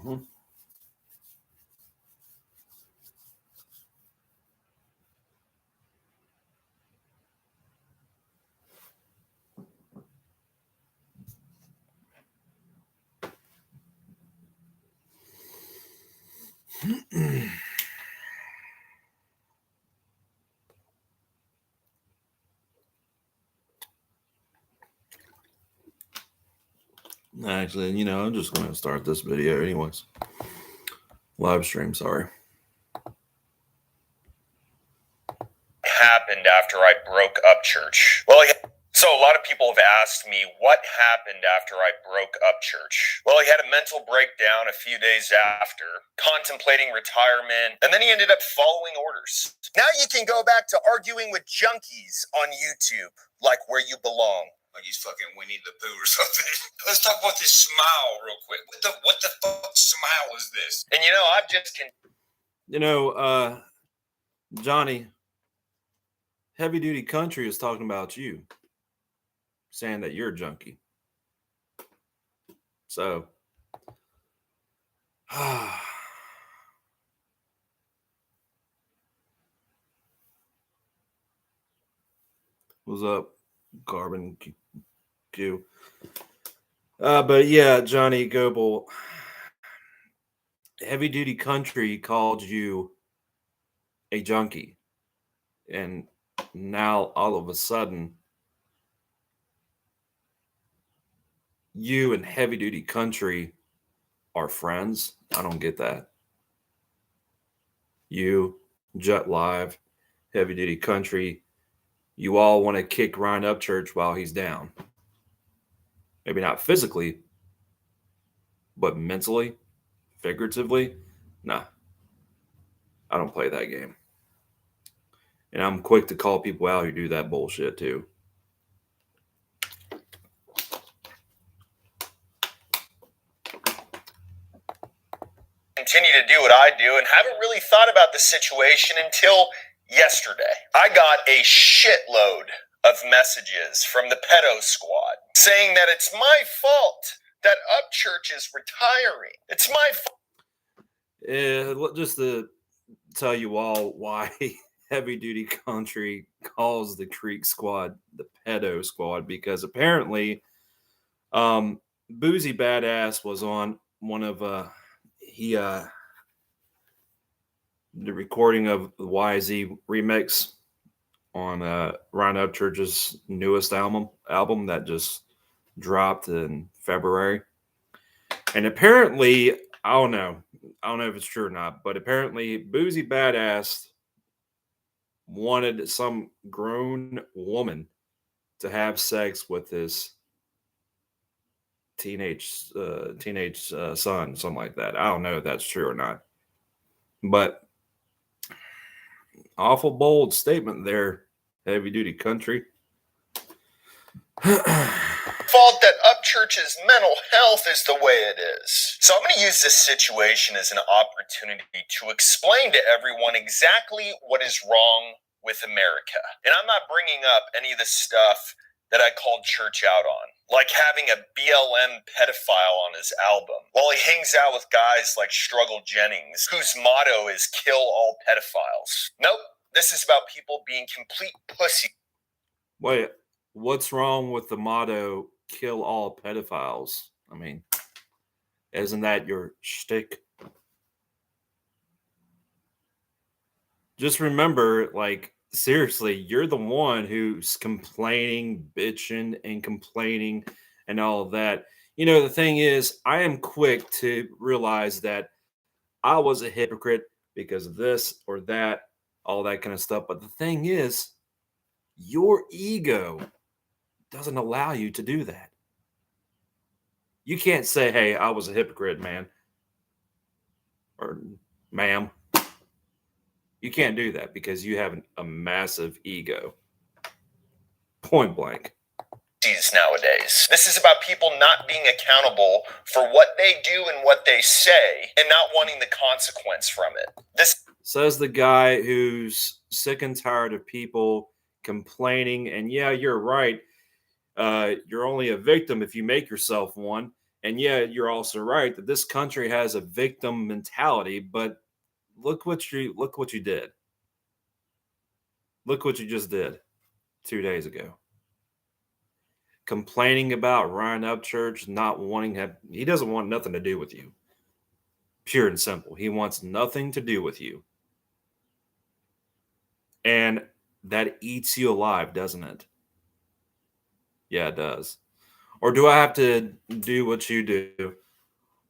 Mm-hmm. Actually, I'm just going to start this video anyways. Live stream, sorry. Happened after I broke up church? Well, so a lot of people have asked me what happened after I broke up church. Well, he had a mental breakdown a few days after, contemplating retirement, and then he ended up following orders. Now you can go back to arguing with junkies on YouTube, like where you belong. Like he's fucking Winnie the Pooh or something. Let's talk about this smile real quick. What the fuck smile is this? And I've just Johnny, Heavy Duty Country is talking about you, saying that you're a junkie. So, what's up, Carbon Q? But yeah, Johnny Goebel, Heavy Duty Country called you a junkie, and now all of a sudden, you and Heavy Duty Country are friends. I don't get that. You, Jet Live, Heavy Duty Country, you all want to kick Ryan Upchurch while he's down. Maybe not physically, but mentally, figuratively, nah. I don't play that game. And I'm quick to call people out who do that bullshit too. Continue to do what I do and haven't really thought about the situation until yesterday. I got a shitload of messages from the pedo squad saying that it's my fault that Upchurch is retiring. It's my fault. Just to tell you all why Heavy Duty Country calls the Creek Squad the pedo squad, because apparently Boozy Badass was on one of the recording of the YZ remix on Ryan Upchurch's newest album that just dropped in February. And apparently, I don't know if it's true or not, but apparently Boozy Badass wanted some grown woman to have sex with his teenage son, something like that. I don't know if that's true or not, but awful bold statement there, Heavy Duty Country. Fault that Upchurch's mental health is the way it is. So I'm going to use this situation as an opportunity to explain to everyone exactly what is wrong with America. And I'm not bringing up any of the stuff that I called church out on, like having a BLM pedophile on his album, while he hangs out with guys like Struggle Jennings, whose motto is kill all pedophiles. Nope, this is about people being complete pussy. Wait, what's wrong with the motto kill all pedophiles? I mean, isn't that your shtick? Just remember, seriously, you're the one who's complaining, bitching, and complaining and all of that. The thing is, I am quick to realize that I was a hypocrite because of this or that, all that kind of stuff. But the thing is, your ego doesn't allow you to do that. You can't say, hey, I was a hypocrite, man. Or ma'am. You can't do that because you have a massive ego. Point blank. Nowadays, this is about people not being accountable for what they do and what they say and not wanting the consequence from it. This says the guy who's sick and tired of people complaining. And yeah, you're right. You're only a victim if you make yourself one. And yeah, you're also right that this country has a victim mentality, but look what you did. Look what you just did 2 days ago. Complaining about Ryan Upchurch not wanting him. He doesn't want nothing to do with you. Pure and simple. He wants nothing to do with you. And that eats you alive, doesn't it? Yeah, it does. Or do I have to do what you do?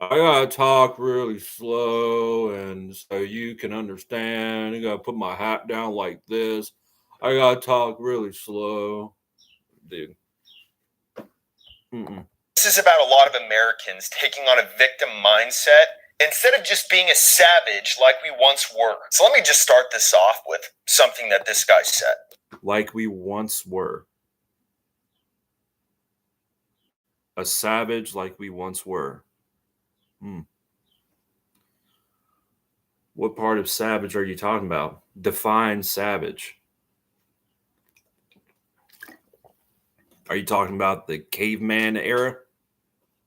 I gotta talk really slow and so you can understand. I gotta put my hat down like this. I gotta talk really slow. Dude. Mm-mm. This is about a lot of Americans taking on a victim mindset instead of just being a savage like we once were. So let me just start this off with something that this guy said. Like we once were. A savage like we once were. What part of savage are you talking about? Define savage. Are you talking about the caveman era?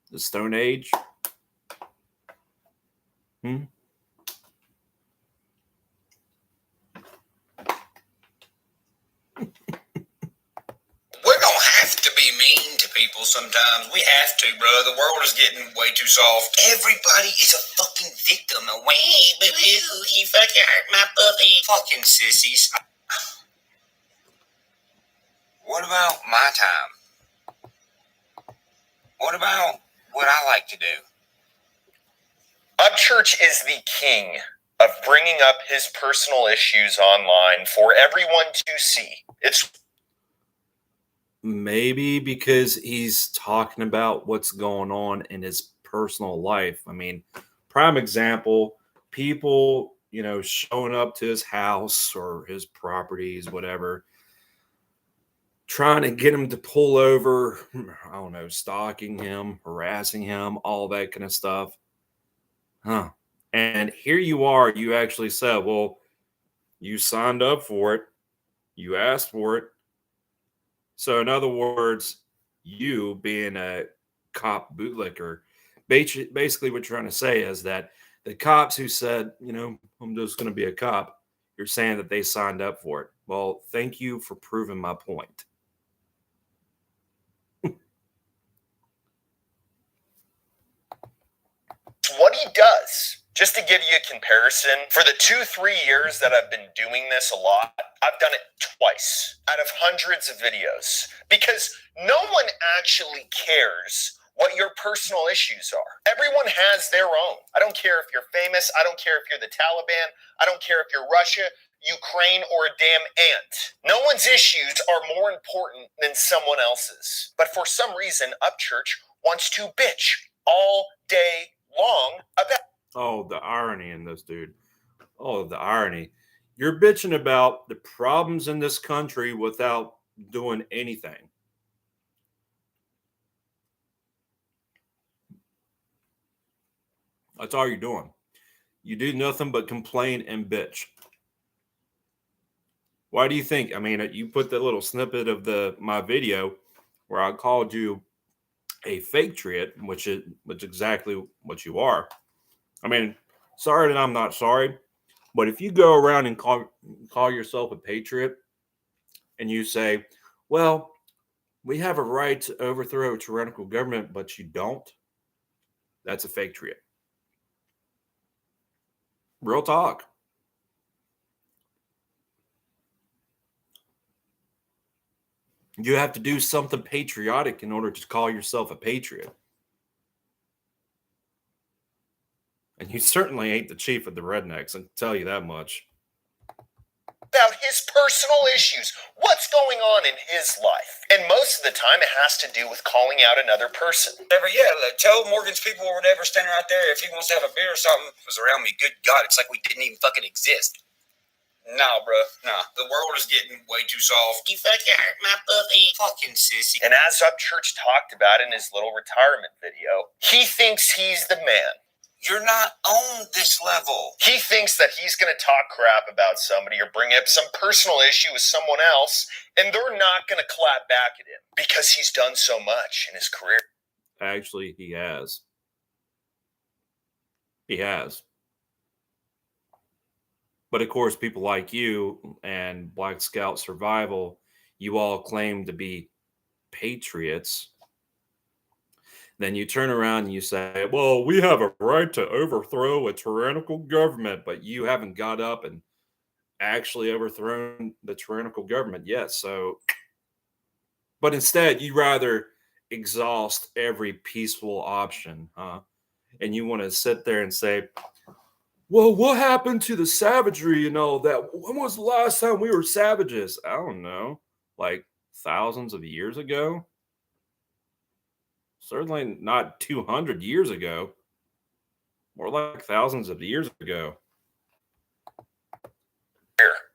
The Stone Age? We're gonna have to be mean to people sometimes. We have to, bro. The world is getting way too soft. Everybody is a fucking victim. Wait, boo-hoo, he fucking hurt my puppy. Fucking sissies. What about my time? What about what I like to do? Upchurch is the king of bringing up his personal issues online for everyone to see. It's maybe because he's talking about what's going on in his personal life. I mean, prime example, people, showing up to his house or his properties, whatever, trying to get him to pull over, I don't know, stalking him, harassing him, all that kind of stuff. Huh. And here you are, you actually said, well, you signed up for it, you asked for it. So, in other words, you being a cop bootlicker, basically what you're trying to say is that the cops who said, I'm just going to be a cop, you're saying that they signed up for it. Well, thank you for proving my point. what he does. Just to give you a comparison, for the 2-3 years that I've been doing this a lot, I've done it twice out of hundreds of videos because no one actually cares what your personal issues are. Everyone has their own. I don't care if you're famous. I don't care if you're the Taliban. I don't care if you're Russia, Ukraine, or a damn ant. No one's issues are more important than someone else's. But for some reason, Upchurch wants to bitch all day long about. Oh, the irony in this, dude. Oh, the irony. You're bitching about the problems in this country without doing anything. That's all you're doing. You do nothing but complain and bitch. Why do you think? I mean, you put the little snippet of my video where I called you a fake patriot, which is exactly what you are. I mean, sorry that I'm not sorry, but if you go around and call yourself a patriot and you say, well, we have a right to overthrow a tyrannical government, but you don't, that's a fake patriot. Real talk. You have to do something patriotic in order to call yourself a patriot. And you certainly ain't the chief of the rednecks, I can tell you that much. About his personal issues, what's going on in his life. And most of the time, it has to do with calling out another person. Like tell Morgan's people or whatever standing right there if he wants to have a beer or something was around me. Good God, it's like we didn't even fucking exist. Nah, bro. Nah. The world is getting way too soft. You fucking hurt my puppy. Fucking sissy. And as Upchurch talked about in his little retirement video, he thinks he's the man. You're not on this level. He thinks that he's going to talk crap about somebody or bring up some personal issue with someone else, and they're not going to clap back at him because he's done so much in his career. Actually, he has. He has. But of course, people like you and Black Scout Survival, you all claim to be patriots. Then you turn around and you say, well, we have a right to overthrow a tyrannical government, but you haven't got up and actually overthrown the tyrannical government yet. So, but instead, you rather exhaust every peaceful option, huh? And you want to sit there and say, well, what happened to the savagery and all that? When was the last time we were savages? I don't know, like thousands of years ago. Certainly not 200 years ago. More like thousands of years ago.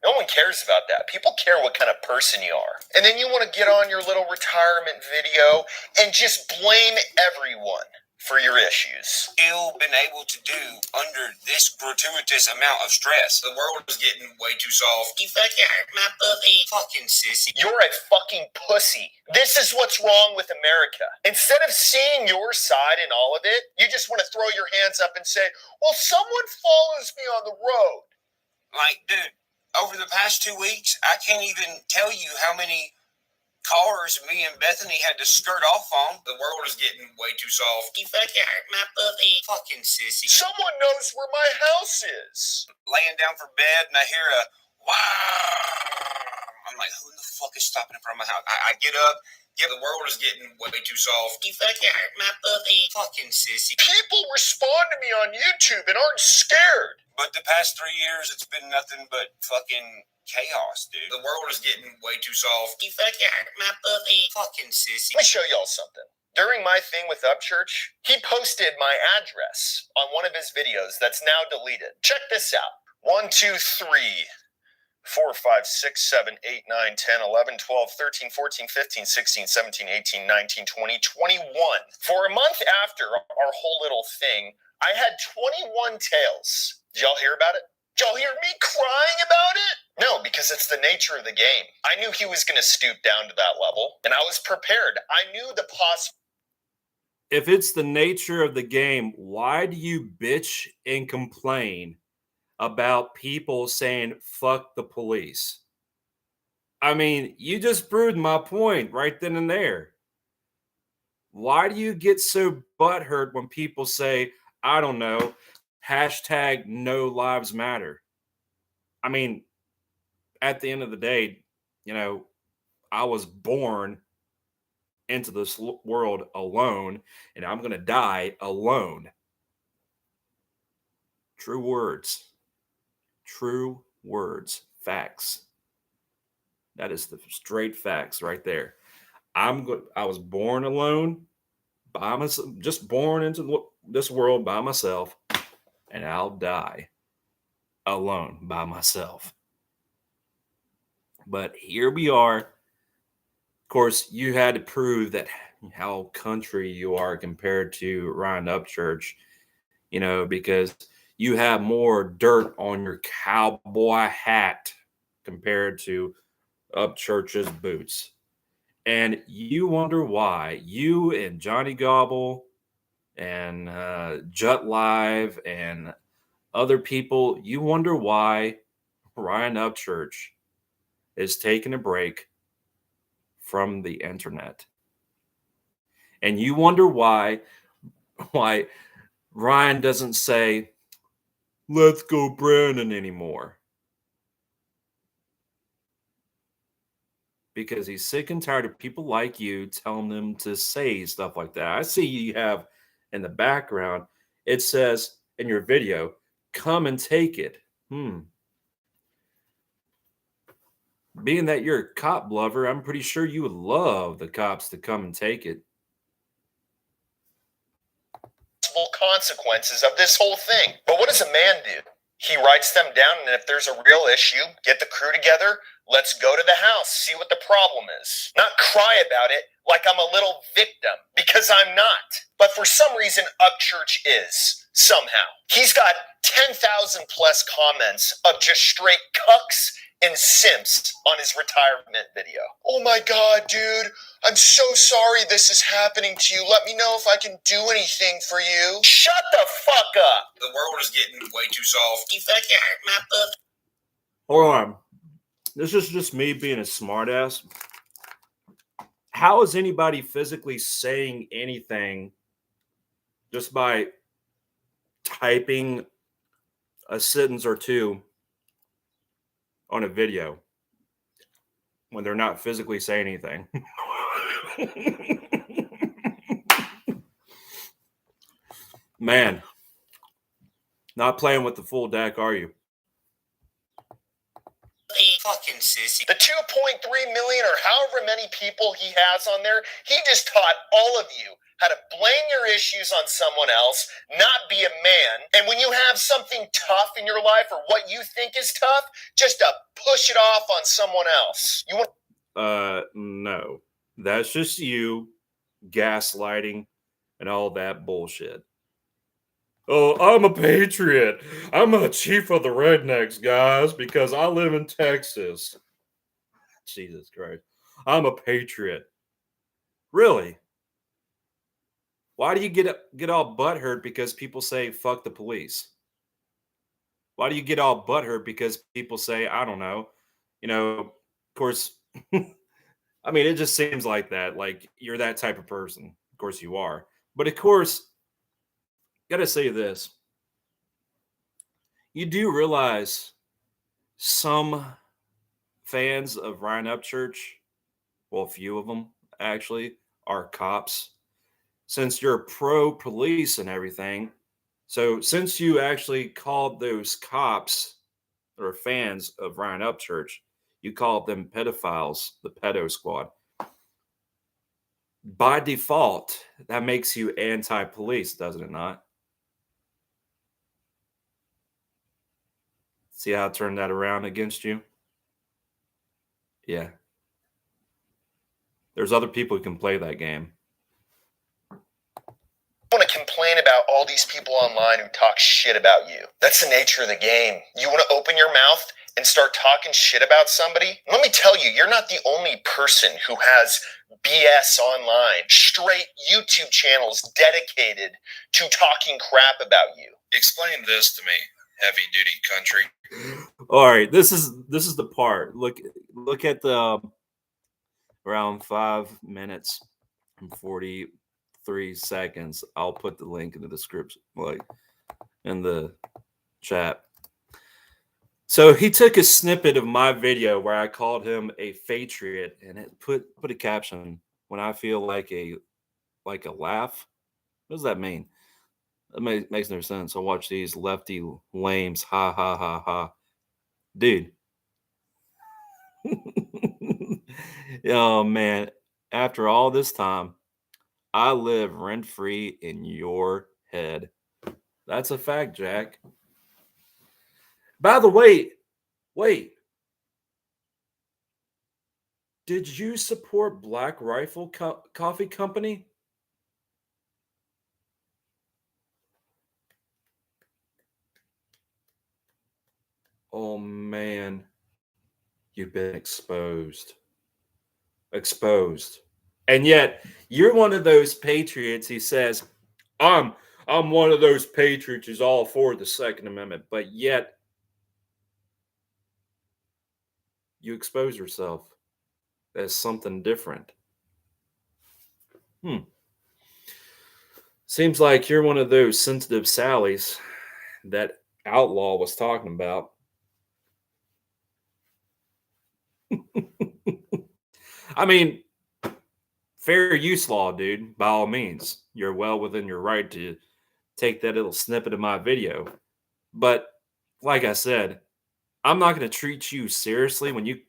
No one cares about that. People care what kind of person you are. And then you want to get on your little retirement video and just blame everyone for your issues. Still been able to do under this gratuitous amount of stress. The world is getting way too soft. You fucking hurt my puppy. Fucking sissy. You're a fucking pussy. This is what's wrong with America. Instead of seeing your side in all of it, you just want to throw your hands up and say, well, someone follows me on the road. Like, dude, over the past 2 weeks, I can't even tell you how many cars me and Bethany had to skirt off on. The world is getting way too soft. You fucking hurt my puppy. Fucking sissy. Someone knows where my house is. Laying down for bed and I hear a wow. I'm like, who the fuck is stopping in front of my house? I get up. Yeah, the world is getting way too soft. You fucking hurt my puppy. Fucking sissy. People respond to me on YouTube and aren't scared. But the past 3 years, it's been nothing but fucking chaos, dude. The world is getting way too soft. You fucking hurt my puppy. Fucking sissy. Let me show y'all something. During my thing with Upchurch, he posted my address on one of his videos that's now deleted. Check this out. 1, 2, 3, 4, 5, 6, 7, 8, 9, 10, 11, 12, 13, 14, 15, 16, 17, 18, 19, 20, 21. For a month after our whole little thing, I had 21 tails. Did y'all hear about it? Did y'all hear me crying about it? No, because it's the nature of the game. I knew he was going to stoop down to that level, and I was prepared. I knew the If it's the nature of the game, why do you bitch and complain about people saying fuck the police? I mean, you just proved my point right then and there. Why do you get so butthurt when people say, I don't know, hashtag no lives matter? I mean, at the end of the day, you know, I was born into this world alone, and I'm going to die alone. True words. True words. Facts. That is the straight facts right there. I was born alone, by myself, just born into this world by myself, and I'll die alone by myself. But here we are. Of course, you had to prove that how country you are compared to Ryan Upchurch, you know, because you have more dirt on your cowboy hat compared to Upchurch's boots. And you wonder why you and Johnny Gobble and Jut Live and other people, you wonder why Ryan Upchurch is taking a break from the internet. And you wonder why Ryan doesn't say, let's go Brandon anymore. Because he's sick and tired of people like you telling them to say stuff like that. I see you have in the background, it says in your video, come and take it. Being that you're a cop lover, I'm pretty sure you would love the cops to come and take it. Consequences of this whole thing. But what does a man do? He writes them down, and if there's a real issue, get the crew together, let's go to the house, see what the problem is. Not cry about it like I'm a little victim, because I'm not. But for some reason, Upchurch is, somehow. He's got 10,000 plus comments of just straight cucks and simps on his retirement video. Oh my God, dude. I'm so sorry this is happening to you. Let me know if I can do anything for you. Shut the fuck up. The world is getting way too soft. You fucking hurt my book. Hold on. This is just me being a smartass. How is anybody physically saying anything just by typing a sentence or two on a video when they're not physically saying anything? Man, not playing with the full deck, are you? Fucking sissy. The 2.3 million or however many people he has on there, he just taught all of you how to blame your issues on someone else, not be a man. And when you have something tough in your life or what you think is tough, just to push it off on someone else. You want No. That's just you gaslighting and all that bullshit. Oh, I'm a patriot. I'm a chief of the rednecks, guys, because I live in Texas. Jesus Christ. I'm a patriot. Really? Why do you get all butthurt because people say fuck the police? Why do you get all butthurt because people say, I don't know, of course, I mean, it just seems like that. Like you're that type of person. Of course you are. But of course, gotta say this. You do realize some fans of Ryan Upchurch, well, a few of them actually, are cops. Since you're pro police and everything, so since you actually called those cops or fans of Ryan Upchurch, you called them pedophiles, the pedo squad. By default, that makes you anti-police, doesn't it not? See how I turned that around against you? Yeah. There's other people who can play that game. want to complain about all these people online who talk shit about you. That's the nature of the game. You want to open your mouth and start talking shit about somebody? Let me tell you, you're not the only person who has BS online. Straight YouTube channels dedicated to talking crap about you. Explain this to me, heavy duty country. All right, this is the part. Look at the around 5 minutes and 43 seconds. I'll put the link in the description, like in the chat. So he took a snippet of my video where I called him a patriot, and it put a caption, "When I feel like a laugh." What does that mean? That makes no sense. I watch these lefty lames. Ha ha ha ha, dude. Oh man! After all this time, I live rent free in your head. That's a fact, Jack. By the way, wait. Did you support Black Rifle Coffee Company? Oh man, you've been exposed. Exposed. And yet you're one of those patriots who says, I'm one of those patriots who's all for the Second Amendment, but yet you expose yourself as something different. Seems like you're one of those sensitive Sallys that Outlaw was talking about. I mean, fair use law, dude, by all means. You're well within your right to take that little snippet of my video. But like I said, I'm not going to treat you seriously when you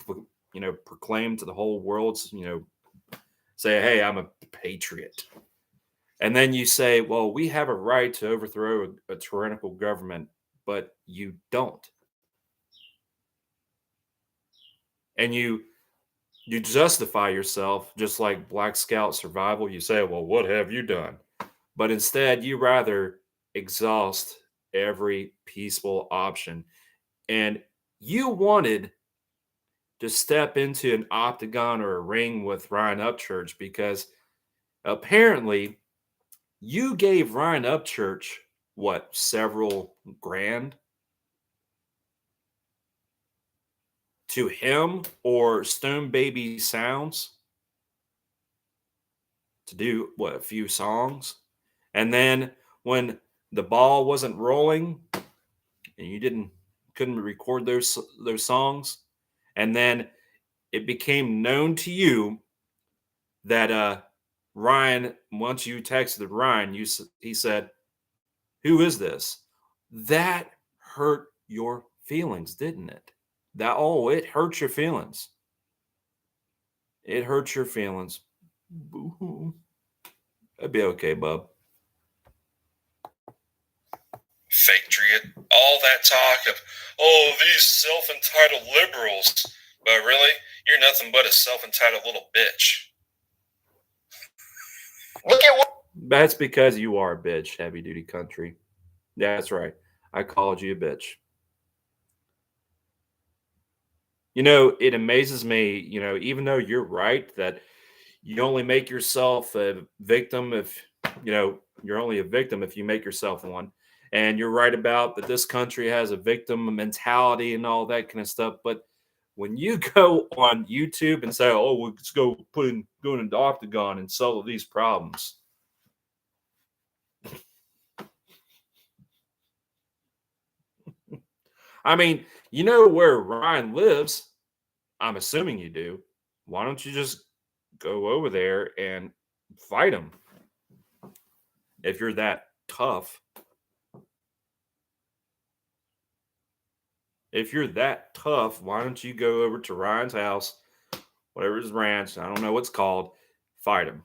proclaim to the whole world, say, hey, I'm a patriot. And then you say, well, we have a right to overthrow a tyrannical government, but you don't. And you justify yourself just like Black Scout Survival. You say, well, what have you done? But instead, you rather exhaust every peaceful option. And you wanted to step into an octagon or a ring with Ryan Upchurch because apparently you gave Ryan Upchurch what, several grand to him or Stone Baby Sounds to do what, a few songs, and then when the ball wasn't rolling and you couldn't record those songs, and then it became known to you that Ryan, once you texted Ryan, he said, "Who is this?" That hurt your feelings, didn't it? It hurt your feelings. It hurts your feelings. Boo-hoo. That'd be okay, bub. Fatriot. All that talk of, these self-entitled liberals. But really, you're nothing but a self-entitled little bitch. Look at what... That's because you are a bitch, heavy duty country. Yeah, that's right. I called you a bitch. It amazes me, even though you're right that you only make yourself a victim if, you're only a victim if you make yourself one. And you're right about that this country has a victim mentality and all that kind of stuff. But when you go on YouTube and say, let's go go in the octagon and solve these problems. I mean, you know where Ryan lives. I'm assuming you do. Why don't you just go over there and fight him? If you're that tough. If you're that tough, why don't you go over to Ryan's house, whatever his ranch, I don't know what's called, fight him.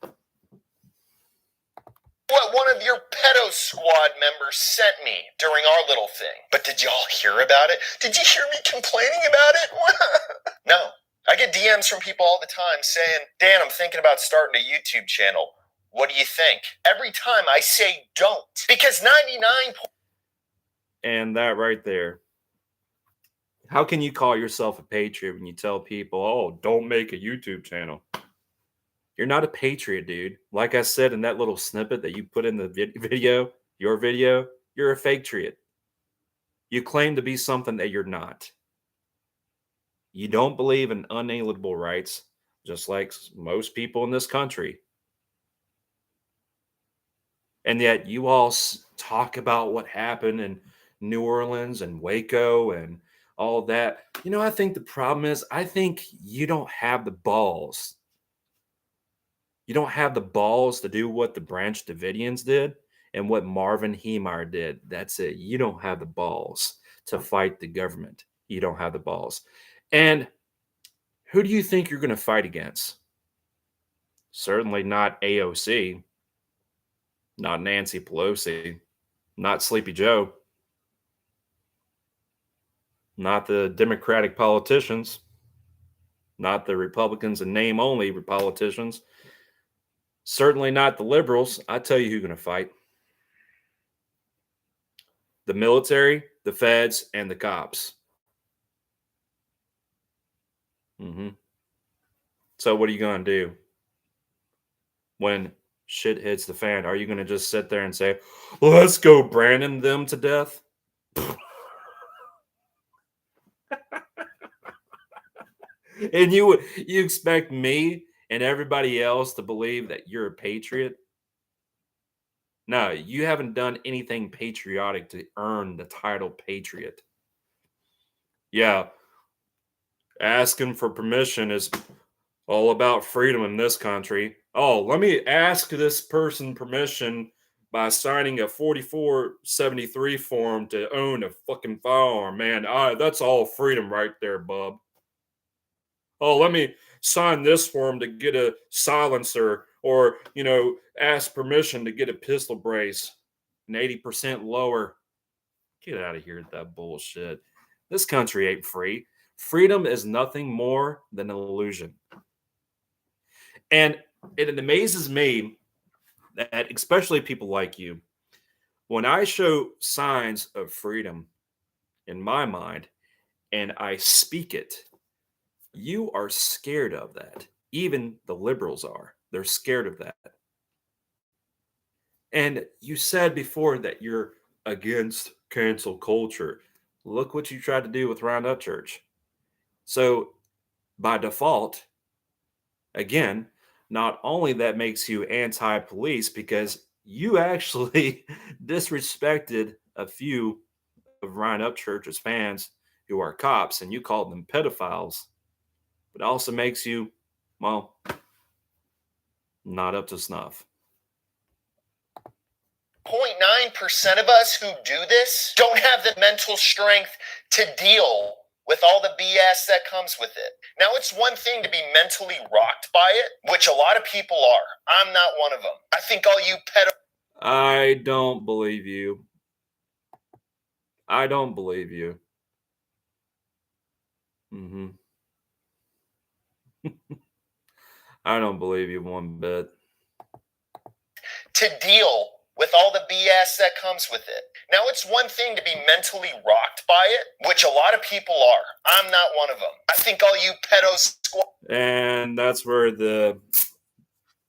What one of your pedo squad members sent me during our little thing. But did y'all hear about it? Did you hear me complaining about it? No. I get DMs from people all the time saying, Dan, I'm thinking about starting a YouTube channel. What do you think? Every time I say don't. Because 99... And that right there. How can you call yourself a patriot when you tell people, don't make a YouTube channel? You're not a patriot, dude. Like I said in that little snippet that you put in the video, your video, you're a fake-triot. You claim to be something that you're not. You don't believe in unalienable rights, just like most people in this country. And yet you all talk about what happened in New Orleans and Waco and all that. I think the problem is, I think you don't have the balls. You don't have the balls to do what the Branch Davidians did and what Marvin Heemeyer did. That's it. You don't have the balls to fight the government. You don't have the balls. And who do you think you're going to fight against? Certainly not AOC, not Nancy Pelosi, not Sleepy Joe, not the Democratic politicians, not the Republicans and name-only politicians. Certainly not the liberals. I tell you who's going to fight. The military, the feds, and the cops. So what are you going to do when shit hits the fan? Are you going to just sit there and say, let's go Brandon them to death? And you expect me and everybody else to believe that you're a patriot? No, you haven't done anything patriotic to earn the title patriot. Yeah, asking for permission is all about freedom in this country. Let me ask this person permission by signing a 4473 form to own a fucking firearm, man. That's all freedom right there, bub. Let me sign this form to get a silencer or, ask permission to get a pistol brace, an 80% lower. Get out of here with that bullshit. This country ain't free. Freedom is nothing more than an illusion. And it amazes me that, especially people like you, when I show signs of freedom in my mind and I speak it, You are scared of that. Even the liberals are. They're scared of that. And you said before that you're against cancel culture. Look what you tried to do with Round Up Church. So, by default, again, not only that makes you anti police because you actually disrespected a few of Ryan Upchurch's fans who are cops and you called them pedophiles, but also makes you, well, not up to snuff. 0.9% of us who do this don't have the mental strength to deal with all the BS that comes with it. Now, it's one thing to be mentally rocked by it, which a lot of people are. I'm not one of them. I think all you I don't believe you. I don't believe you. I don't believe you one bit. To deal with all the BS that comes with it. Now, it's one thing to be mentally rocked by it, which a lot of people are. I'm not one of them. I think all you pedos... And that's where the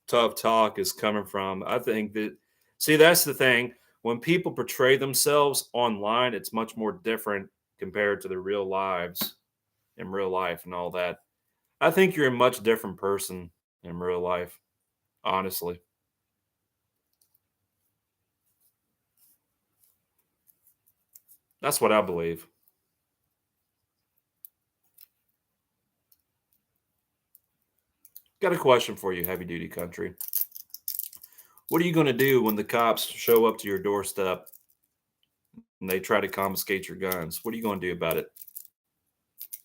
tough talk is coming from. I think that, see, that's the thing. When people portray themselves online, it's much more different compared to their real lives in real life and all that. I think you're a much different person in real life, honestly. That's what I believe. Got a question for you, heavy duty country. What are you going to do when the cops show up to your doorstep and they try to confiscate your guns? What are you going to do about it?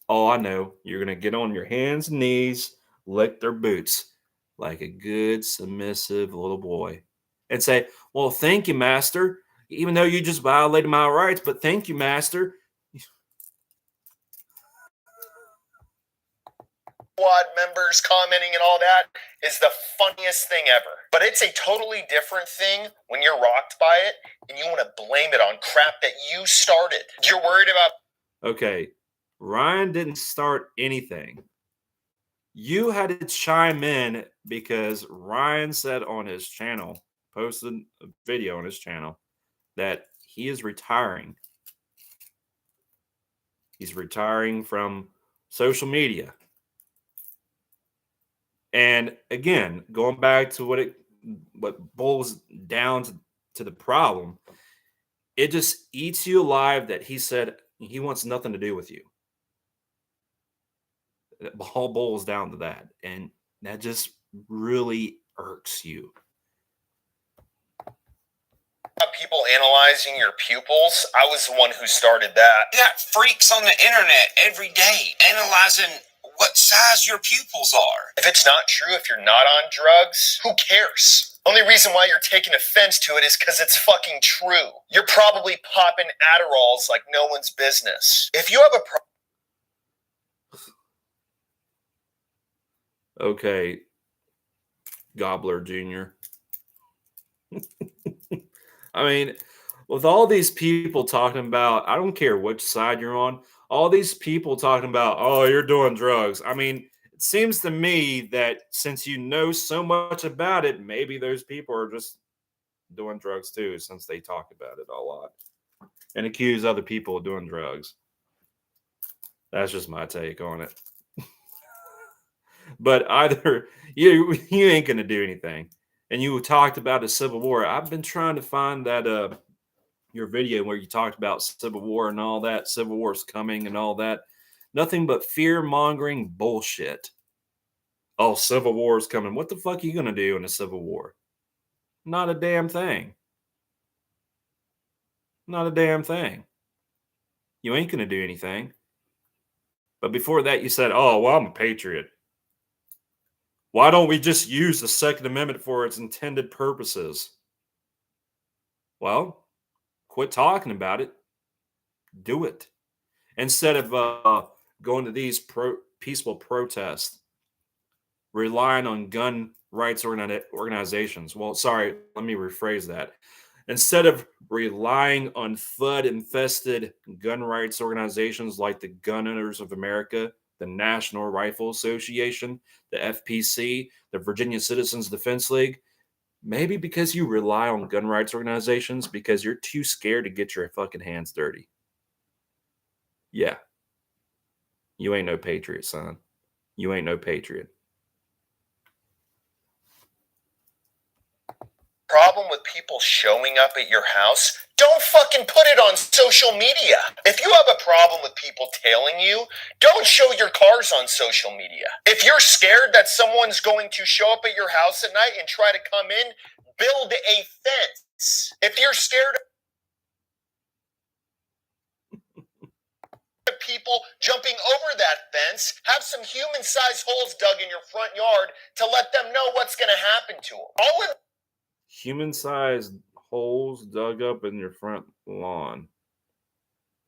Oh, I know. You're going to get on your hands and knees, lick their boots like a good, submissive little boy and say, well, thank you, master. Even though you just violated my rights, but thank you, master. Squad members commenting and all that is the funniest thing ever. But it's a totally different thing when you're rocked by it and you want to blame it on crap that you started. You're worried about... Okay, Ryan didn't start anything. You had to chime in because Ryan said on his channel, posted a video on his channel, that he is retiring. He's retiring from social media. And again, going back to what boils down to the problem, it just eats you alive that he said he wants nothing to do with you. It all boils down to that. And that just really irks you. People analyzing your pupils. I was the one who started that. You got freaks on the internet every day analyzing what size your pupils are. If it's not true, if you're not on drugs, who cares? Only reason why you're taking offense to it is because it's fucking true. You're probably popping Adderalls like no one's business. If you have a Okay, Gobbler Jr. I mean, with all these people talking about, I don't care which side you're on, all these people talking about, oh, you're doing drugs. I mean, it seems to me that since you know so much about it, maybe those people are just doing drugs too, since they talk about it a lot and accuse other people of doing drugs. That's just my take on it. But either you ain't gonna do anything. And you talked about a civil war. I've been trying to find that your video where you talked about civil war and all that. Civil war's coming and all that. Nothing but fear-mongering bullshit. Oh, civil war is coming. What the fuck are you gonna do in a civil war? Not a damn thing. Not a damn thing. You ain't gonna do anything. But before that, you said, oh, well, I'm a patriot. Why don't we just use the Second Amendment for its intended purposes? Well, quit talking about it. Do it. Instead of going to these peaceful protests, relying on gun rights organizations. Well, sorry, let me rephrase that. Instead of relying on FUD-infested gun rights organizations like the Gun Owners of America, the National Rifle Association, the FPC, the Virginia Citizens Defense League? Maybe because you rely on gun rights organizations because you're too scared to get your fucking hands dirty. Yeah. You ain't no patriot, son. You ain't no patriot. Problem with people showing up at your house, don't fucking put it on social media. If you have a problem with people tailing you, don't show your cars on social media. If you're scared that someone's going to show up at your house at night and try to come in, build a fence. If you're scared of people jumping over that fence, have some human-sized holes dug in your front yard to let them know what's going to happen to them. All of Human-sized holes dug up in your front lawn.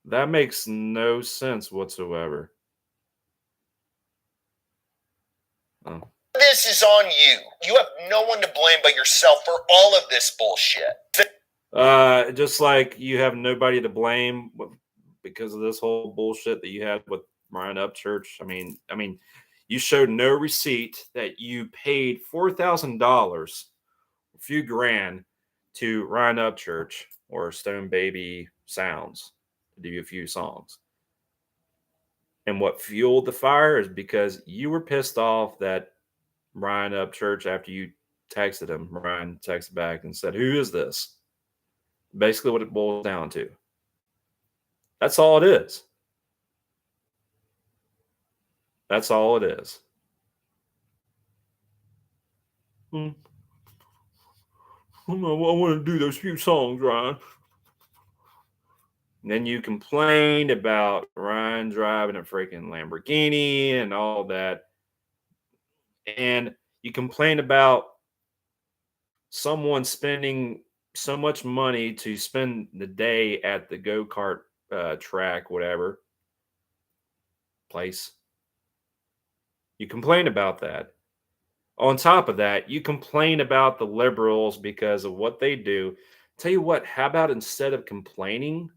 That makes no sense whatsoever. Oh. this is on you. You have no one to blame but yourself for all of this bullshit. Just like you have nobody to blame because of this whole bullshit that you had with Ryan Upchurch. I mean, you showed no receipt that you paid $4,000, a few grand, to Ryan Upchurch or Stone Baby Sounds to do a few songs. And what fueled the fire is because you were pissed off that Ryan Upchurch, after you texted him, Ryan texted back and said, "Who is this?" Basically what it boils down to. That's all it is. That's all it is. I want to do those few songs, Ryan. And then you complained about Ryan driving a freaking Lamborghini and all that. And you complained about someone spending so much money to spend the day at the go-kart track, whatever place. You complain about that. On top of that, you complain about the liberals because of what they do. Tell you what, how about instead of complaining,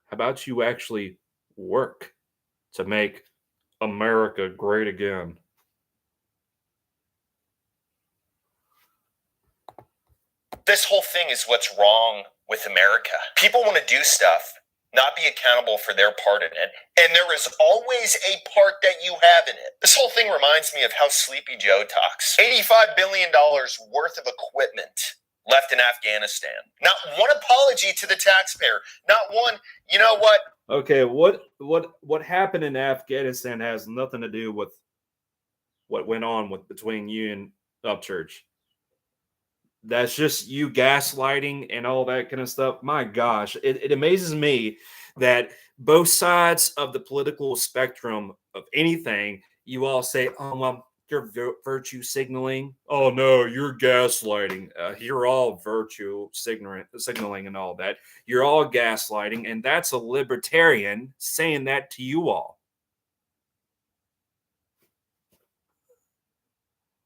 how about you actually work to make America great again? This whole thing is what's wrong with America. People want to do stuff, not be accountable for their part in it, and there is always a part that you have in it. This whole thing reminds me of how Sleepy Joe talks. $85 billion worth of equipment left in Afghanistan. Not one apology to the taxpayer. Not one, you know what? Okay, what happened in Afghanistan has nothing to do with what went on between you and Upchurch. That's just you gaslighting and all that kind of stuff. My gosh, it amazes me that both sides of the political spectrum of anything, you all say, "Oh, well, you're virtue signaling." Oh no, you're gaslighting. You're all virtue signaling and all that. You're all gaslighting, and that's a libertarian saying that to you all.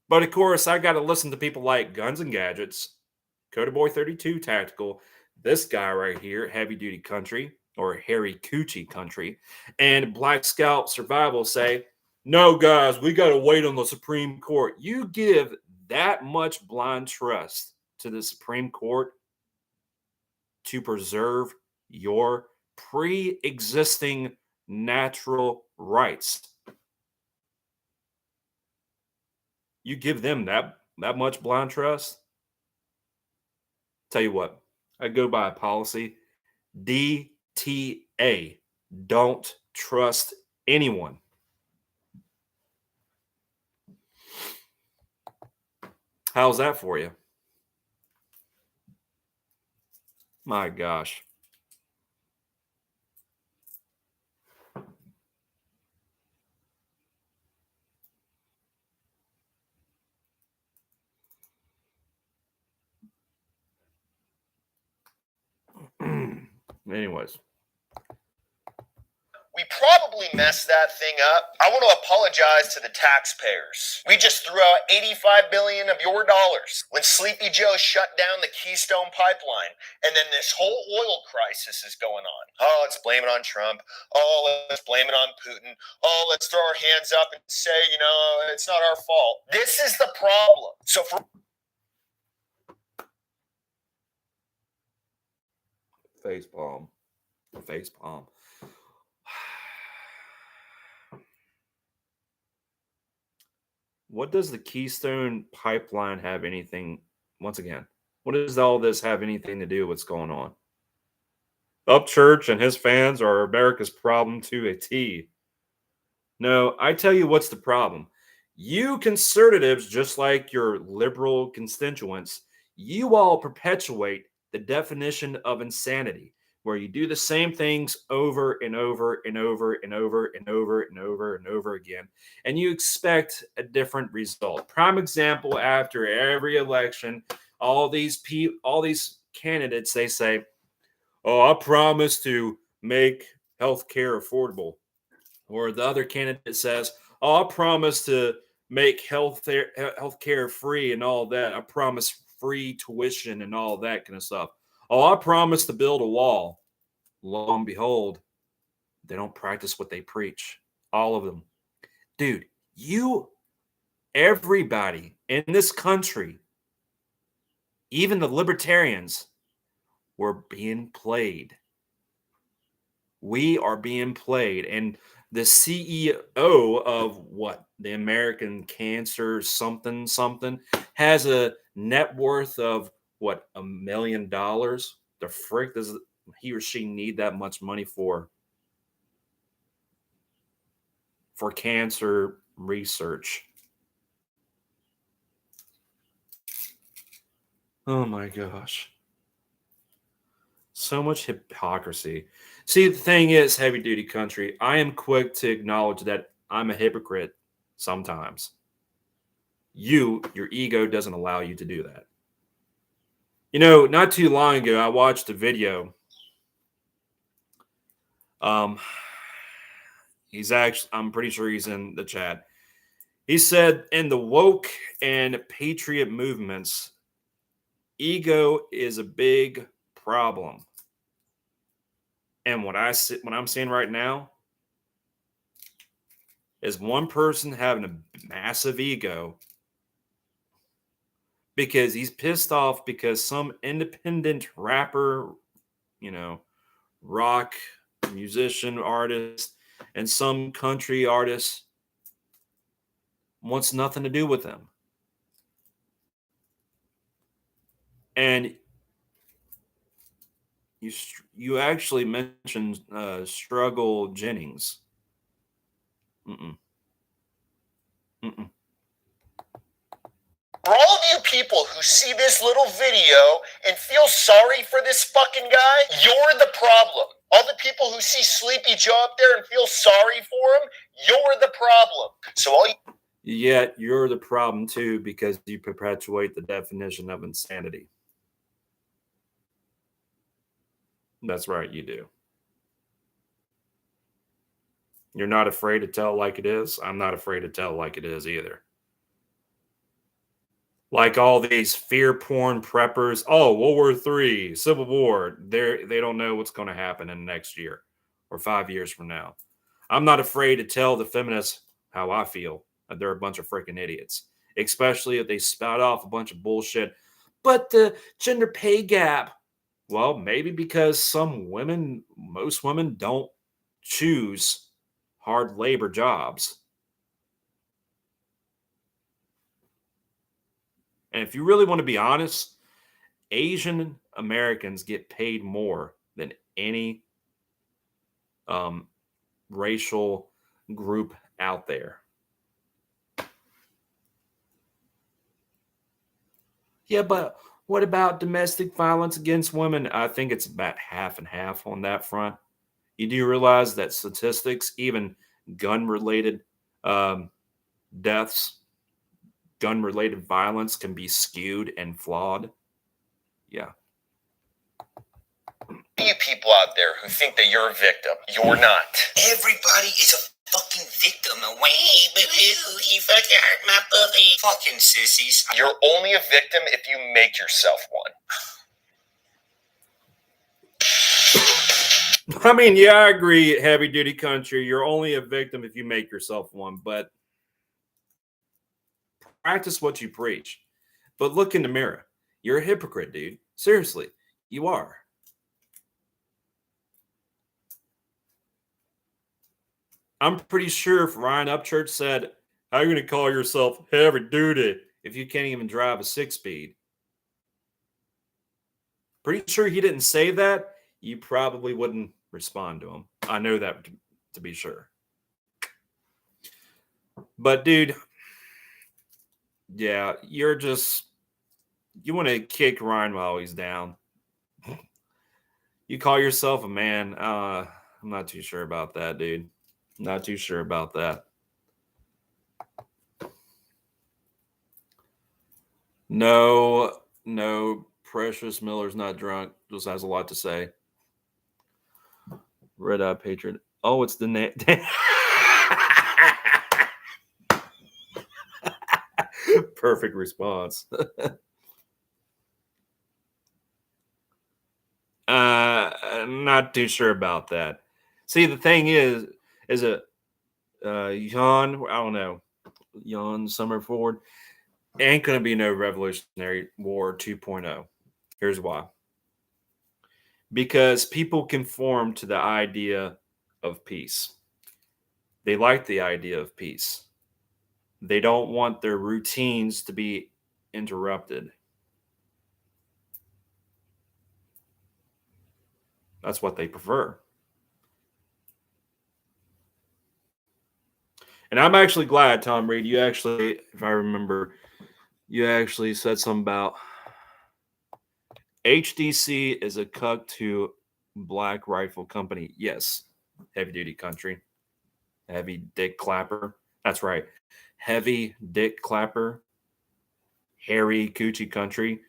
But of course, I got to listen to people like Guns and Gadgets, Coda Boy 32 Tactical, this guy right here, Heavy Duty Country, or Harry Coochie Country, and Black Scout Survival say, "No, guys, we got to wait on the Supreme Court." You give that much blind trust to the Supreme Court to preserve your pre-existing natural rights. You give them that much blind trust? Tell you what, I go by a policy, DTA, don't trust anyone. How's that for you? My gosh. We Anyways. probably totally messed that thing up. I want to apologize to the taxpayers. We just threw out $85 billion of your dollars when Sleepy Joe shut down the Keystone Pipeline, and then this whole oil crisis is going on. Oh, let's blame it on Trump. Oh, let's blame it on Putin. Oh, let's throw our hands up and say, it's not our fault. This is the problem. So for Facepalm. What does the Keystone Pipeline have anything, once again, what does all this have anything to do with what's going on? Upchurch and his fans are America's problem to a T. No, I tell you what's the problem. You conservatives, just like your liberal constituents, you all perpetuate the definition of insanity, where you do the same things over and over and over and over and over and over and over again, and you expect a different result. Prime example: after every election, all these candidates, they say, "Oh, I promise to make healthcare affordable," or the other candidate says, "Oh, I promise to make healthcare free and all that. I promise free tuition and all that kind of stuff. Oh, I promise to build a wall." Lo and behold, they don't practice what they preach. All of them. Dude, everybody in this country, even the libertarians, were being played. We are being played. And the CEO of the American Cancer something has a net worth of $1 million. The frick does he or she need that much money for cancer research? Oh my gosh. So much hypocrisy. See, the thing is, heavy duty country, I am quick to acknowledge that I'm a hypocrite sometimes. Your ego doesn't allow you to do that. Not too long ago, I watched a video. I'm pretty sure he's in the chat. He said, in the woke and patriot movements, ego is a big problem. And what I'm seeing right now is one person having a massive ego because he's pissed off because some independent rapper, rock musician, artist, and some country artist wants nothing to do with him. And you actually mentioned Struggle Jennings. For all of you people who see this little video and feel sorry for this fucking guy, you're the problem. All the people who see Sleepy Joe up there and feel sorry for him, you're the problem. So Yet you're the problem too, because you perpetuate the definition of insanity. That's right, you do. You're not afraid to tell like it is. I'm not afraid to tell like it is either. Like all these fear porn preppers. Oh, World War III, Civil War. They don't know what's going to happen in the next year or 5 years from now. I'm not afraid to tell the feminists how I feel. That they're a bunch of freaking idiots, especially if they spout off a bunch of bullshit. But the gender pay gap. Well, maybe because most women don't choose hard labor jobs. And if you really want to be honest, Asian Americans get paid more than any racial group out there. Yeah, but what about domestic violence against women? I think it's about half and half on that front. You do realize that statistics, even gun-related deaths, gun-related violence can be skewed and flawed? Yeah. You people out there who think that you're a victim, you're not. Everybody is a fucking victim. He fucking hurt my puppy. Fucking sissies. You're only a victim if you make yourself one. I mean, yeah, I agree, heavy duty country. You're only a victim if you make yourself one, but practice what you preach. But look in the mirror. You're a hypocrite, dude. Seriously, you are. I'm pretty sure if Ryan Upchurch said, how are you going to call yourself heavy duty if you can't even drive a 6-speed? Pretty sure he didn't say that. You probably wouldn't respond to him. I know that to be sure. But, dude, yeah, you want to kick Ryan while he's down. You call yourself a man. I'm not too sure about that, dude. Not too sure about that. No, Precious Miller's not drunk. Just has a lot to say. Red Eye Patriot. Oh, it's the name. Perfect response. Not too sure about that. See, the thing is a Jan, I don't know, Jan Summerford, ain't going to be no Revolutionary War 2.0. Here's why. Because people conform to the idea of peace. They like the idea of peace. They don't want their routines to be interrupted. That's what they prefer. And I'm actually glad, Tom Reed, you actually, if I remember, you actually said something about HDC is a cuck to Black Rifle Company. Yes, heavy duty country. Heavy dick clapper. That's right. Heavy dick clapper. Hairy coochie country.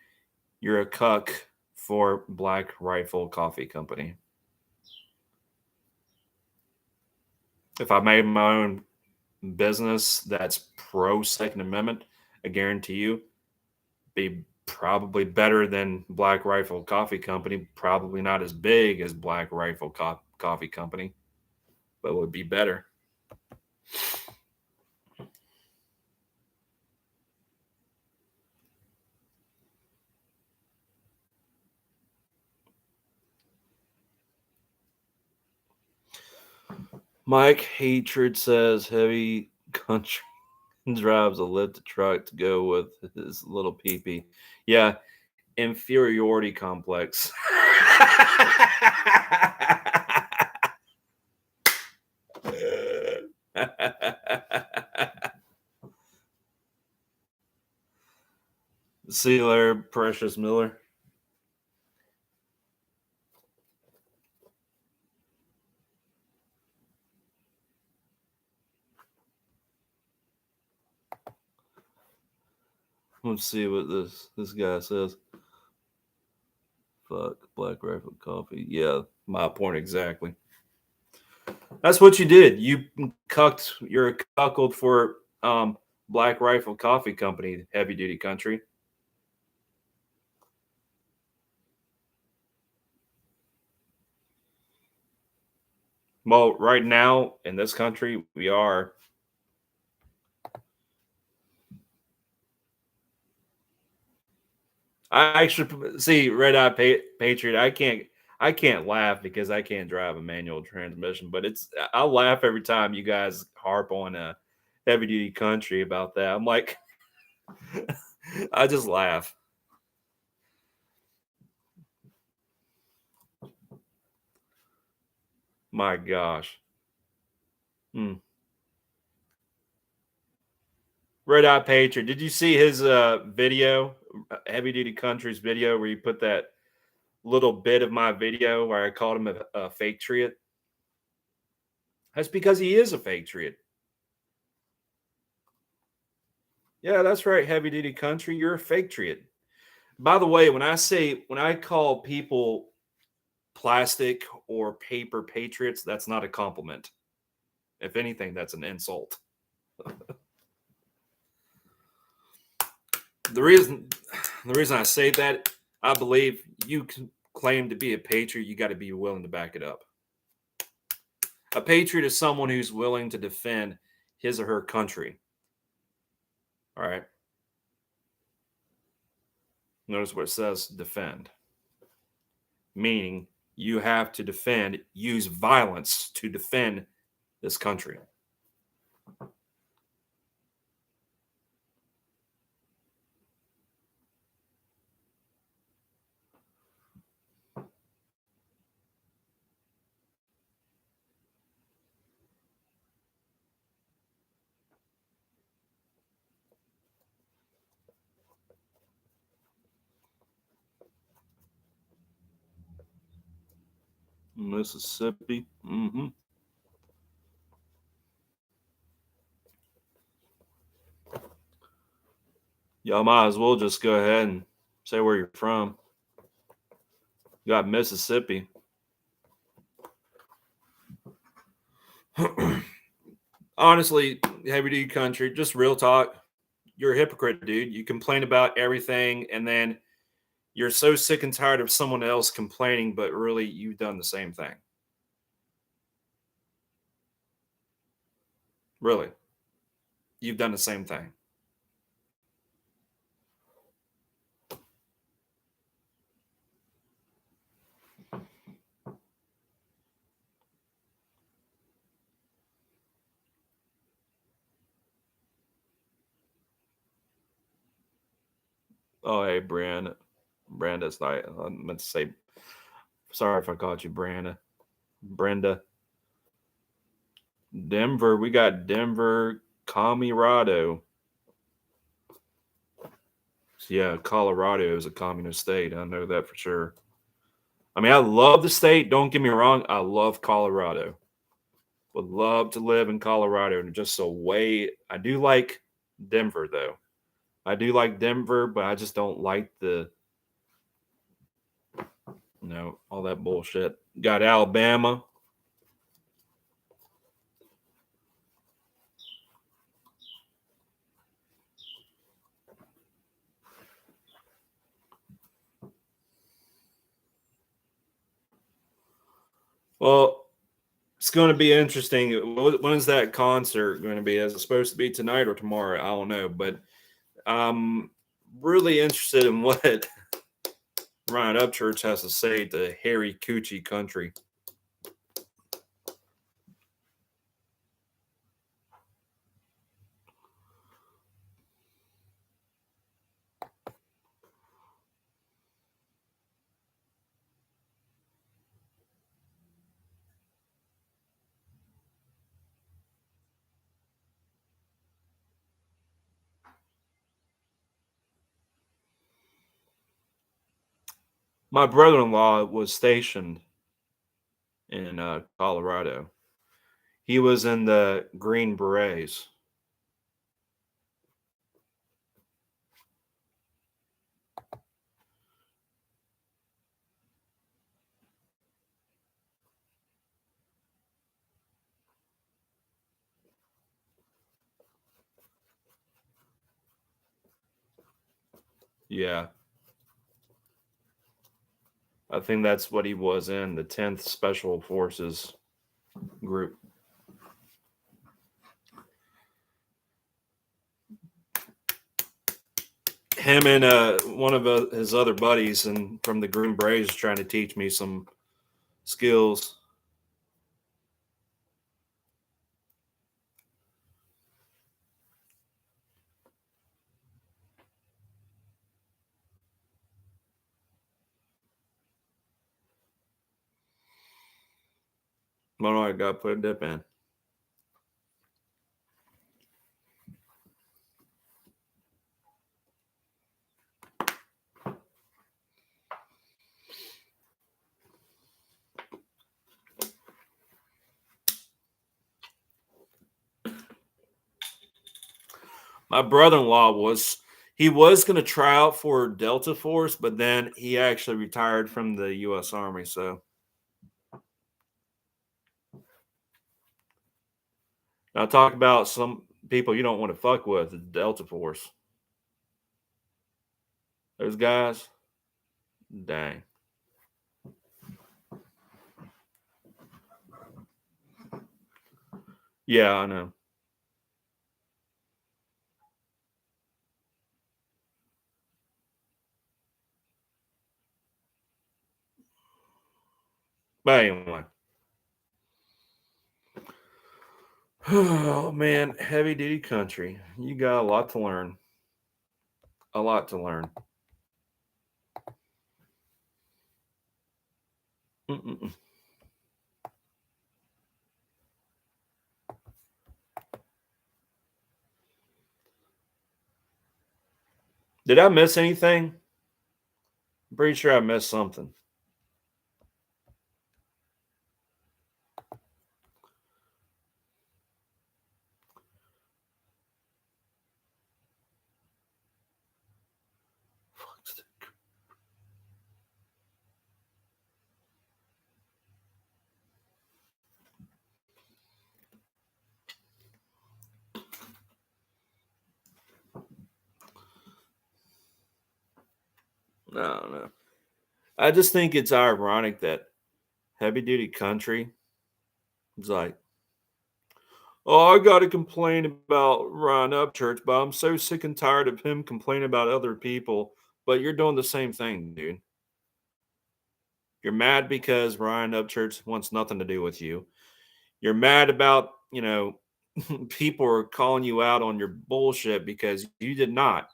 You're a cuck for Black Rifle Coffee Company. If I made my own business that's pro Second Amendment, I guarantee you, be probably better than Black Rifle Coffee Company. Probably not as big as Black Rifle Coffee Company, but would be better. Mike Hatred says heavy country drives a lifted truck to go with his little peepee. Yeah, inferiority complex. See you later, Precious Miller. Let's see what this guy says. Fuck Black Rifle Coffee. Yeah, my point exactly. That's what you did. You cucked. You're a cuckold for Black Rifle Coffee Company, heavy duty country. Well, right now in this country, we are. I actually see Red Eye Patriot. I can't laugh because I can't drive a manual transmission, but I'll laugh every time you guys harp on a heavy duty country about that. I'm like, I just laugh. My gosh. Red Eye Patriot. Did you see his video, Heavy Duty Country's video, where you put that little bit of my video where I called him a fake triot? That's because he is a fake triot. Yeah, that's right, Heavy Duty Country. You're a fake triot. By the way, when I call people plastic or paper patriots, that's not a compliment. If anything, that's an insult. The reason I say that, I believe you can claim to be a patriot, you got to be willing to back it up. A patriot is someone who's willing to defend his or her country. All right. Notice what it says, defend. Meaning you have to defend, use violence to defend this country. Mississippi. Mm-hmm. Y'all might as well just go ahead and say where you're from. You got Mississippi. Honestly, heavy duty country, just real talk. You're a hypocrite, dude. You complain about everything, and then you're so sick and tired of someone else complaining, but really you've done the same thing. Really. You've done the same thing. Oh, hey, Brand. Branda's not. I meant to say. Sorry if I called you Branda. Brenda. Denver. We got Denver, Colorado. Yeah, Colorado is a communist state. I know that for sure. I mean, I love the state. Don't get me wrong. I love Colorado. Would love to live in Colorado. And just a way. I do like Denver, though. I do like Denver, but I just don't like all that bullshit. Got Alabama. Well, it's going to be interesting. When is that concert going to be? Is it supposed to be tonight or tomorrow? I don't know, but I'm really interested in what Ryan Upchurch has to say to Harry Coochie Country. My brother-in-law was stationed in Colorado. He was in the Green Berets. Yeah. I think that's what he was in, the 10th Special Forces group. Him and one of his other buddies and from the Green Berets trying to teach me some skills. Well, I got to put a dip in. My brother-in-law was going to try out for Delta Force, but then he actually retired from the U.S. Army. So Now talk about some people you don't want to fuck with, the Delta Force. Those guys, dang. Yeah, I know. But anyway. Oh man, heavy duty country. You got a lot to learn. A lot to learn. Mm-mm. Did I miss anything? I'm pretty sure I missed something. No. I just think it's ironic that heavy duty country is like, oh, I got to complain about Ryan Upchurch, but I'm so sick and tired of him complaining about other people. But you're doing the same thing, dude. You're mad because Ryan Upchurch wants nothing to do with you. You're mad about, people are calling you out on your bullshit because you did not.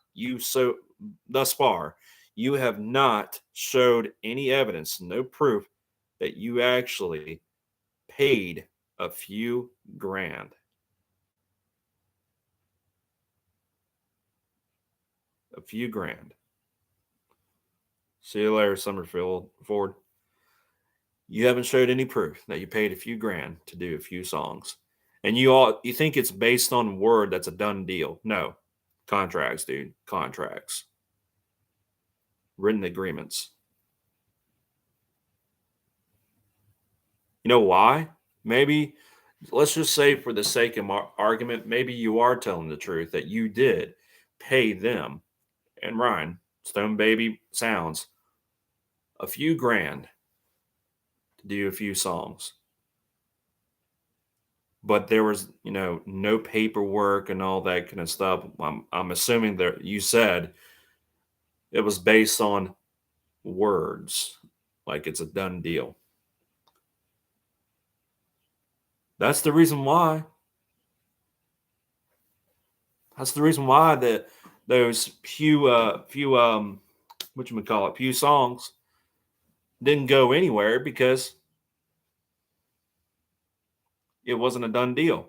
Thus far, you have not showed any evidence, no proof that you actually paid a few grand. A few grand. See you later, Summerfield Ford. You haven't showed any proof that you paid a few grand to do a few songs. And you think it's based on word that's a done deal. No. Contracts, dude. Contracts. Written agreements. You know why? Maybe let's just say for the sake of argument, maybe you are telling the truth that you did pay them and Ryan, Stone Baby Sounds, a few grand to do a few songs. But there was, no paperwork and all that kind of stuff. I'm assuming that you said it was based on words, like it's a done deal. That's the reason why. That's the reason why that those few few songs didn't go anywhere because it wasn't a done deal.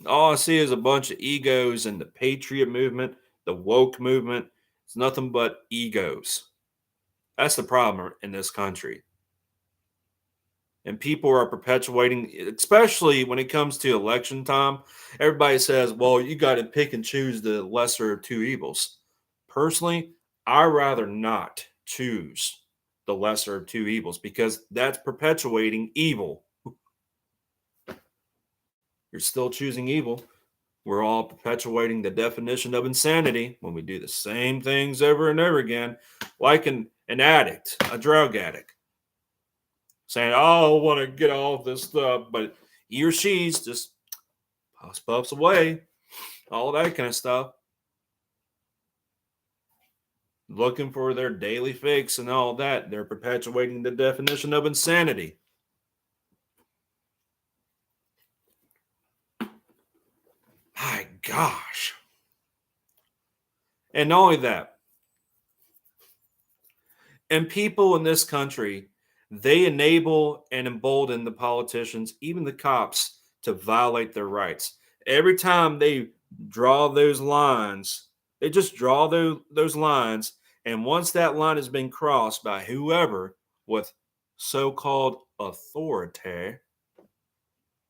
All I see is a bunch of egos in the patriot movement, the woke movement. It's nothing but egos. That's the problem in this country. And people are perpetuating, especially when it comes to election time. Everybody says, well, you got to pick and choose the lesser of two evils. Personally, I rather not choose the lesser of two evils because that's perpetuating evil. You're still choosing evil. We're all perpetuating the definition of insanity when we do the same things over and over again, like an addict, a drug addict, saying, oh, I want to get off this stuff, but he or she's just puffs away, all that kind of stuff, looking for their daily fix and all that. They're perpetuating the definition of insanity. My gosh. And not only that, and people in this country, they enable and embolden the politicians, even the cops, to violate their rights. Every time they draw those lines, they just draw those lines. And once that line has been crossed by whoever with so called authority,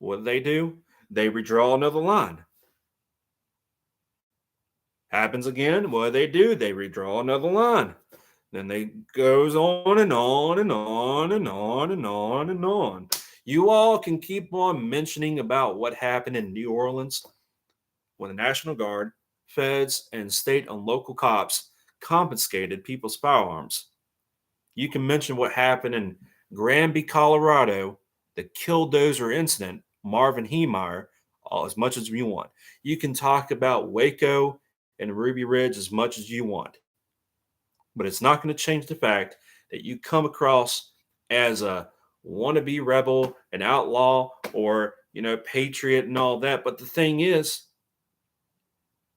What do? They redraw another line. Happens again. What do? They redraw another line. Then they goes on and on and on and on and on and on. You all can keep on mentioning about what happened in New Orleans when the National Guard, feds, and state and local cops confiscated people's firearms. You can mention what happened in Granby, Colorado, the Killdozer incident, Marvin Heemeyer, all as much as you want. You can talk about Waco and Ruby Ridge as much as you want. But it's not going to change the fact that you come across as a wannabe rebel, an outlaw, or, patriot and all that. But the thing is,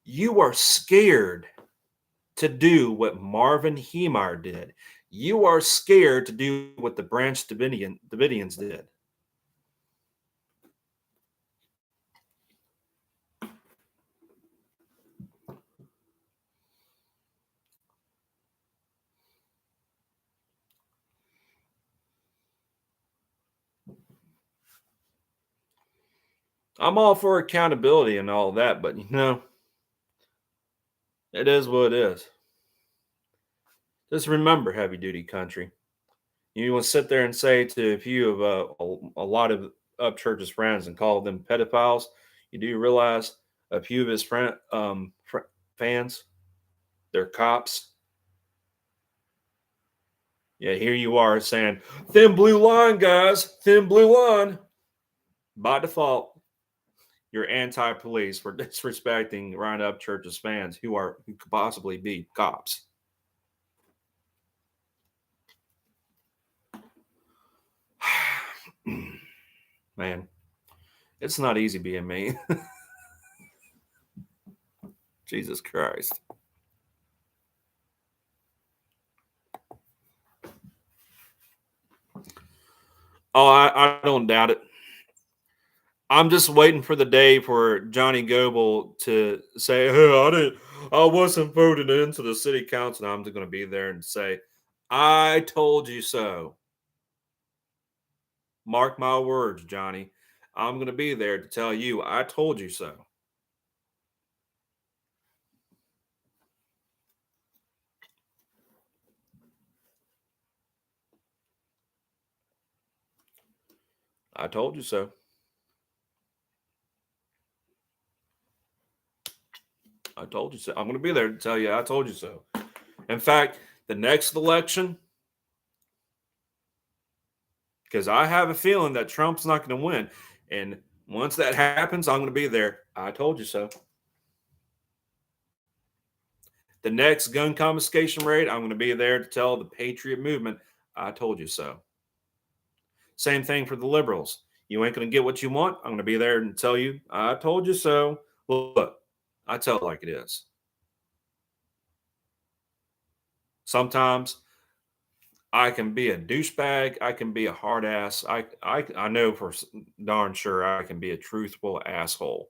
you are scared to do what Marvin Heemeyer did. You are scared to do what the Branch Davidians did. I'm all for accountability and all that, but it is what it is. Just remember, heavy duty country. You want to sit there and say to a few of a lot of Upchurch's friends and call them pedophiles. You do realize a few of his fans, they're cops. Yeah, here you are saying thin blue line, guys, thin blue line. By default, you're anti-police for disrespecting Ryan Upchurch's fans who could possibly be cops. Man, it's not easy being me. Jesus Christ. Oh, I don't doubt it. I'm just waiting for the day for Johnny Goble to say, "Hey, I wasn't voted into the city council." And I'm just going to be there and say, "I told you so." Mark my words, Johnny. I'm going to be there to tell you, I told you so. I told you so. I told you so. I'm going to be there to tell you, I told you so. In fact, the next election, because I have a feeling that Trump's not going to win. And once that happens, I'm going to be there. I told you so. The next gun confiscation raid, I'm going to be there to tell the Patriot movement, I told you so. Same thing for the liberals. You ain't going to get what you want. I'm going to be there and tell you, I told you so. Look, I tell it like it is. Sometimes I can be a douchebag. I can be a hard ass. I know for darn sure I can be a truthful asshole.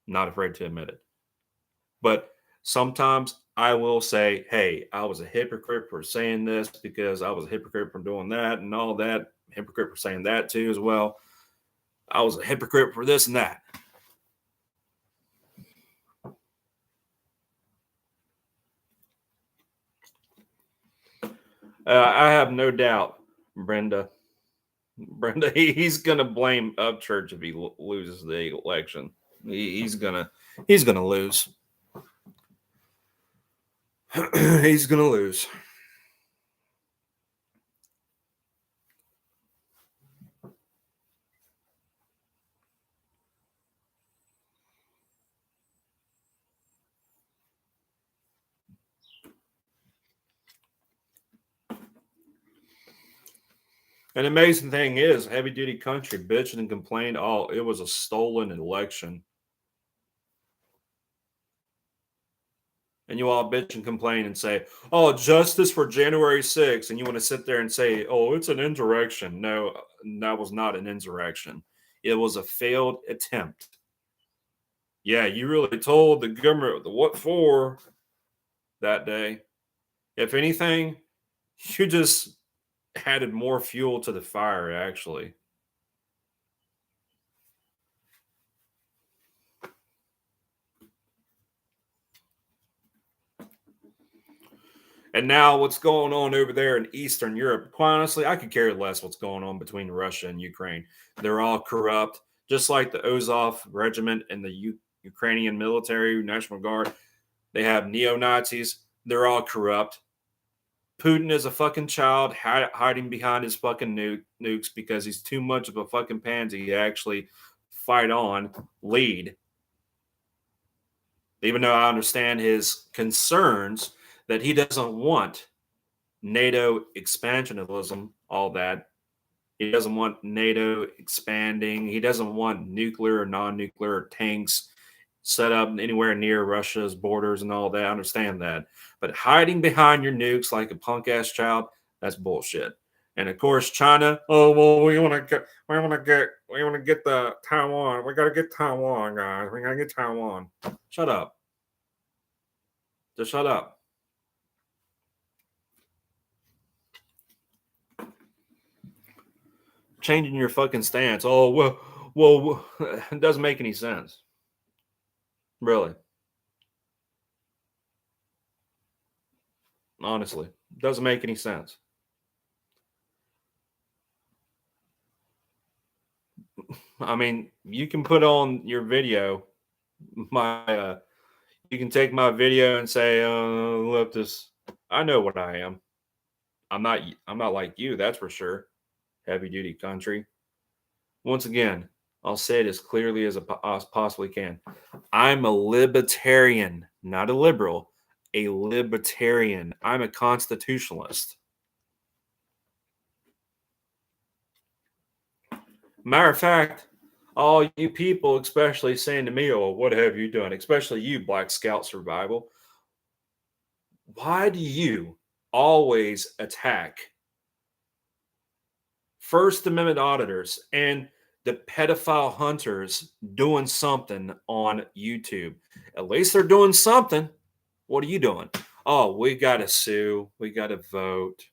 Not afraid to admit it. But sometimes I will say, hey, I was a hypocrite for saying this because I was a hypocrite for doing that and all that. Hypocrite for saying that too as well. I was a hypocrite for this and that. I have no doubt, Brenda, he's gonna blame Upchurch if he loses the election. He's gonna lose. He's gonna lose. An amazing thing is, heavy duty country bitched and complained, oh, it was a stolen election. And you all bitch and complain and say, oh, justice for January 6th. And you want to sit there and say, oh, it's an insurrection. No, that was not an insurrection. It was a failed attempt. Yeah, you really told the government the what for that day. If anything, you just added more fuel to the fire, actually. And now what's going on over there in Eastern Europe, quite honestly, I could care less what's going on between Russia and Ukraine. They're all corrupt, just like the Azov regiment and the Ukrainian military, National Guard. They have neo-Nazis. They're all corrupt. Putin is a fucking child hiding behind his fucking nukes because he's too much of a fucking pansy to actually fight on, lead. Even though I understand his concerns that he doesn't want NATO expansionism, all that. He doesn't want NATO expanding. He doesn't want nuclear or non-nuclear tanks set up anywhere near Russia's borders and all that. I understand that. But hiding behind your nukes like a punk ass child, that's bullshit. And of course, China, oh well, we want to get the Taiwan. We got to get Taiwan, guys. We got to get Taiwan. Shut up. Just shut up. Changing your fucking stance. Oh well, it doesn't make any sense. Really. Honestly, it doesn't make any sense. I mean, you can put on your video, you can take my video and say, leftist. I know what I am. I'm not like you, that's for sure. Heavy duty country. Once again, I'll say it as clearly as I possibly can. I'm a libertarian, not a liberal, a libertarian. I'm a constitutionalist. Matter of fact, all you people, especially saying to me, oh, what have you done? Especially you, Black Scout Survival. Why do you always attack First Amendment auditors and the pedophile hunters doing something on YouTube? At least they're doing something. What are you doing? Oh, we got to sue. We got to vote.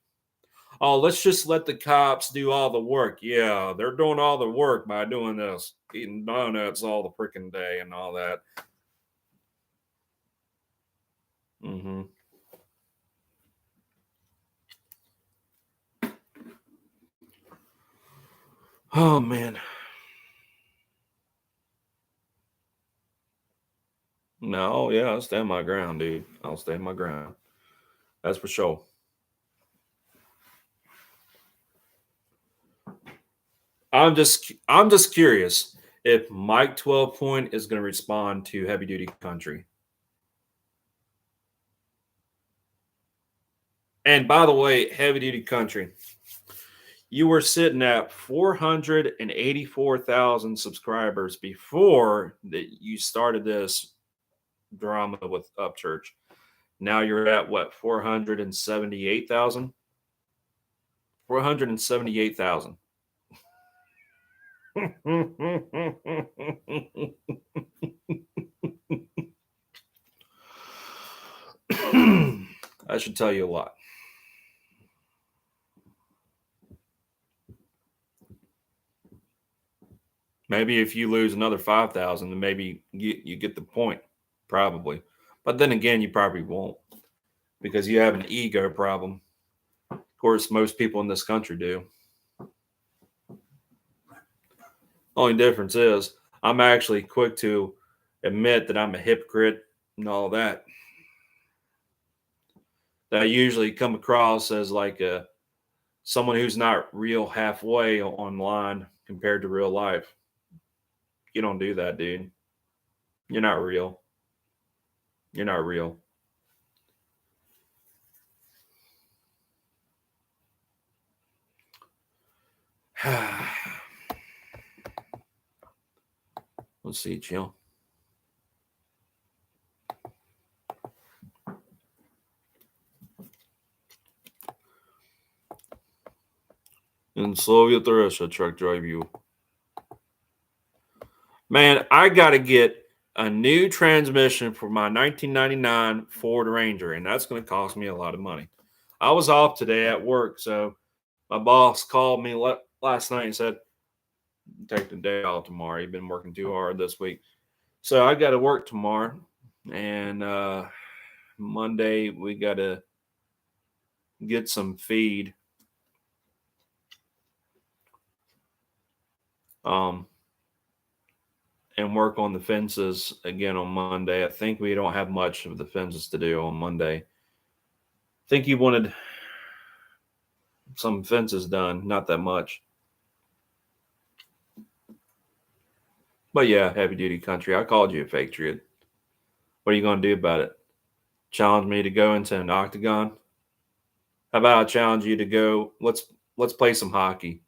Oh, let's just let the cops do all the work. Yeah, they're doing all the work by doing this, eating donuts all the freaking day and all that. Mm-hmm. Oh, man. No, yeah, I'll stand my ground, dude. I'll stand my ground. That's for sure. I'm just curious if Mike 12 Point is going to respond to Heavy Duty Country. And by the way, Heavy Duty Country, you were sitting at 484,000 subscribers before that you started this drama with Upchurch. Now you're at what, 478,000? 478,000. I should tell you a lot. Maybe if you lose another 5,000, then maybe you get the point, probably. But then again, you probably won't because you have an ego problem. Of course, most people in this country do. Only difference is I'm actually quick to admit that I'm a hypocrite and all that. That I usually come across as like someone who's not real halfway online compared to real life. You don't do that, dude. You're not real. You're not real. Let's see, chill. In Soviet Russia, truck drive you. Man, I got to get a new transmission for my 1999 Ford Ranger, and that's going to cost me a lot of money. I was off today at work, so my boss called me last night and said, take the day off tomorrow. You've been working too hard this week. So I got to work tomorrow, and Monday we got to get some feed. And work on the fences again on Monday. I think we don't have much of the fences to do on Monday. I think you wanted some fences done, not that much. But yeah, heavy duty country. I called you a patriot. What are you going to do about it? Challenge me to go into an octagon? How about I challenge you to go? Let's play some hockey.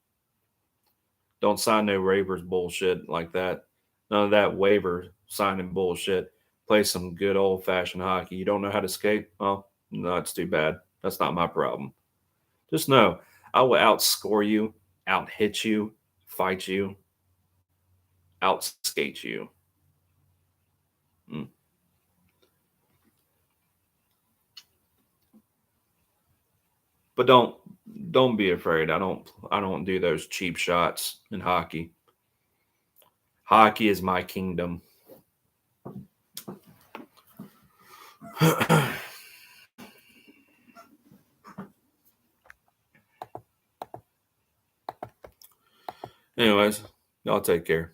Don't sign no waivers bullshit like that. None of that waiver signing bullshit. Play some good old fashioned hockey. You don't know how to skate? Well, no, it's too bad. That's not my problem. Just know I will outscore you, out hit you, fight you, outskate you. But don't be afraid. I don't do those cheap shots in hockey. Hockey is my kingdom. Anyways, y'all take care.